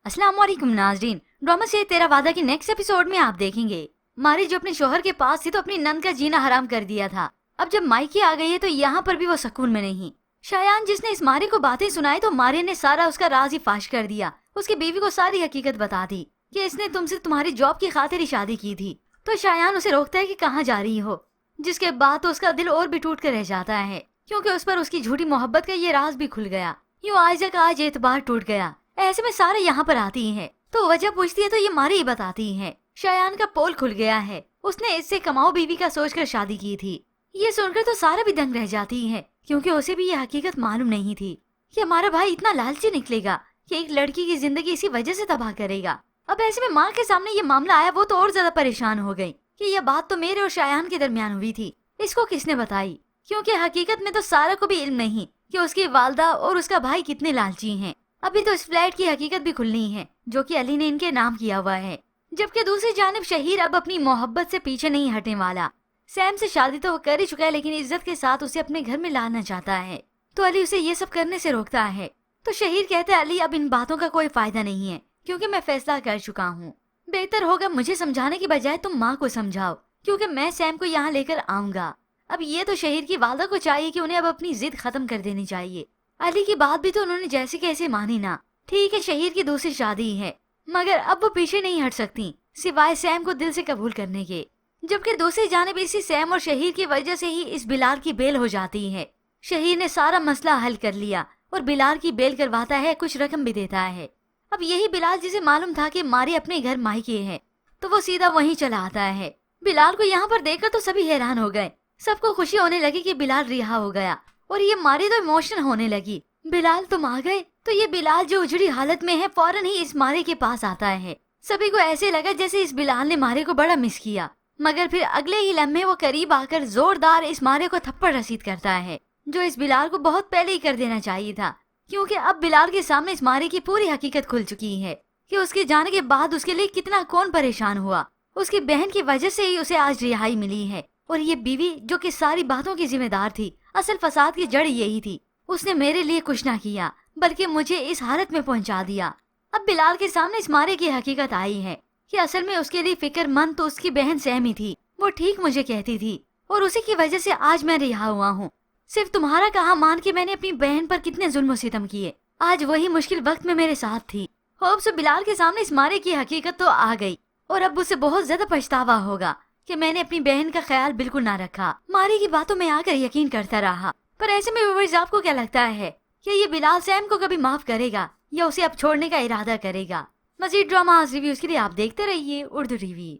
अस्सलाम वालेकुम नाजरीन। ड्रामा से तेरा वादा के नेक्स्ट एपिसोड में आप देखेंगे मारी जो अपने शोहर के पास थी तो अपनी नंद का जीना हराम कर दिया था। अब जब मायके आ गई है तो यहाँ पर भी वो सुकून में नहीं। शायान जिसने इस मारी को बातें सुनाई तो मारी ने सारा उसका राज ही फाश कर दिया। उसकी बीवी को सारी हकीकत बता दी कि इसने तुमसे तुम्हारी जॉब की खातिर ही शादी की थी। तो शायान उसे रोकता है कि कहाँ जा रही हो, जिसके बाद तो उसका दिल और भी टूट कर रह जाता है क्योंकि उस पर उसकी झूठी मोहब्बत का ये राज भी खुल गया। यूँ आज का आज एतबार टूट गया। ऐसे में सारे यहाँ पर आती हैं तो वजह पूछती है तो ये मारी ही बताती है। शायान का पोल खुल गया है, उसने इससे कमाओ बीवी का सोचकर शादी की थी। ये सुनकर तो सारा भी दंग रह जाती है क्योंकि उसे भी ये हकीकत मालूम नहीं थी कि हमारा भाई इतना लालची निकलेगा कि एक लड़की की जिंदगी इसी वजह से तबाह करेगा। अब ऐसे में माँ के सामने ये मामला आया वो तो और ज्यादा परेशान हो गई कि यह बात तो मेरे और शायान के दरमियान हुई थी, इसको किसने बताई, क्योंकि हकीकत में तो सारा को भी इल्म नहीं कि उसकी वालदा और उसका भाई कितने लालची हैं। अभी तो इस फ्लैट की हकीकत भी खुलनी है जो कि अली ने इनके नाम किया हुआ है। जबकि दूसरी जानिब शहीर अब अपनी मोहब्बत से पीछे नहीं हटने वाला। सैम से शादी तो वो कर ही चुका है लेकिन इज्जत के साथ उसे अपने घर में लाना चाहता है तो अली उसे ये सब करने से रोकता है। तो शहीर कहता है अली अब इन बातों का कोई फायदा नहीं है क्योंकि मैं फैसला कर चुका हूँ। बेहतर होगा मुझे समझाने की बजाय तुम माँ को समझाओ क्योंकि मैं सैम को यहाँ लेकर आऊंगा। अब ये तो शहीर की वालदा को चाहिए कि उन्हें अब अपनी जिद खत्म कर देनी चाहिए। अली की बात भी तो उन्होंने जैसे कैसे मानी ना। ठीक है शहीर की दूसरी शादी है मगर अब वो पीछे नहीं हट सकती सिवाय सैम को दिल से कबूल करने के। जबकि दूसरी जानिब इसी सैम और शहीर की वजह से ही इस बिलाल की बेल हो जाती है। शहीर ने सारा मसला हल कर लिया और बिलाल की बेल करवाता है, कुछ रकम भी देता है। अब यही बिलाल जिसे मालूम था कि मारी अपने घर मायके है तो वो सीधा वहीं चला आता है। बिलाल को यहाँ पर देखकर तो सभी हैरान हो गए। सबको खुशी होने लगी कि बिलाल रिहा हो गया और ये मारी तो इमोशनल होने लगी। बिलाल तुम आ गए। तो ये बिलाल जो उजड़ी हालत में है फौरन ही इस मारे के पास आता है। सभी को ऐसे लगा जैसे इस बिलाल ने मारे को बड़ा मिस किया, मगर फिर अगले ही लम्हे वो करीब आकर जोरदार इस मारे को थप्पड़ रसीद करता है जो इस बिलाल को बहुत पहले ही कर देना चाहिए था क्योंकि अब बिलाल के सामने इस मारे की पूरी हकीकत खुल चुकी है कि उसके जाने के बाद उसके लिए कितना कौन परेशान हुआ। उसकी बहन की वजह से ही उसे आज रिहाई मिली है और ये बीवी जो कि सारी बातों की जिम्मेदार थी, असल फसाद की जड़ यही थी। उसने मेरे लिए कुछ ना किया बल्कि मुझे इस हालत में पहुंचा दिया। अब बिलाल के सामने इस मारे की हकीकत आई है कि असल में उसके लिए फिक्रमंद तो उसकी बहन सैमी थी। वो ठीक मुझे कहती थी और उसी की वजह से आज मैं रिहा हुआ हूँ। सिर्फ तुम्हारा कहा मान के मैंने अपनी बहन पर कितने जुल्म सितम किए, आज वही मुश्किल वक्त में मेरे साथ थी। होप्स बिलाल के सामने इस मारे की हकीकत तो आ गई और अब उसे बहुत ज्यादा पछतावा होगा कि मैंने अपनी बहन का ख्याल बिल्कुल ना रखा, मारी की बातों में आकर यकीन करता रहा। पर ऐसे में व्यूअर्स आपको क्या लगता है कि ये बिलाल सैम को कभी माफ करेगा या उसे अब छोड़ने का इरादा करेगा? मजीद ड्रामा रिव्यूज के लिए आप देखते रहिए उर्दू टीवी।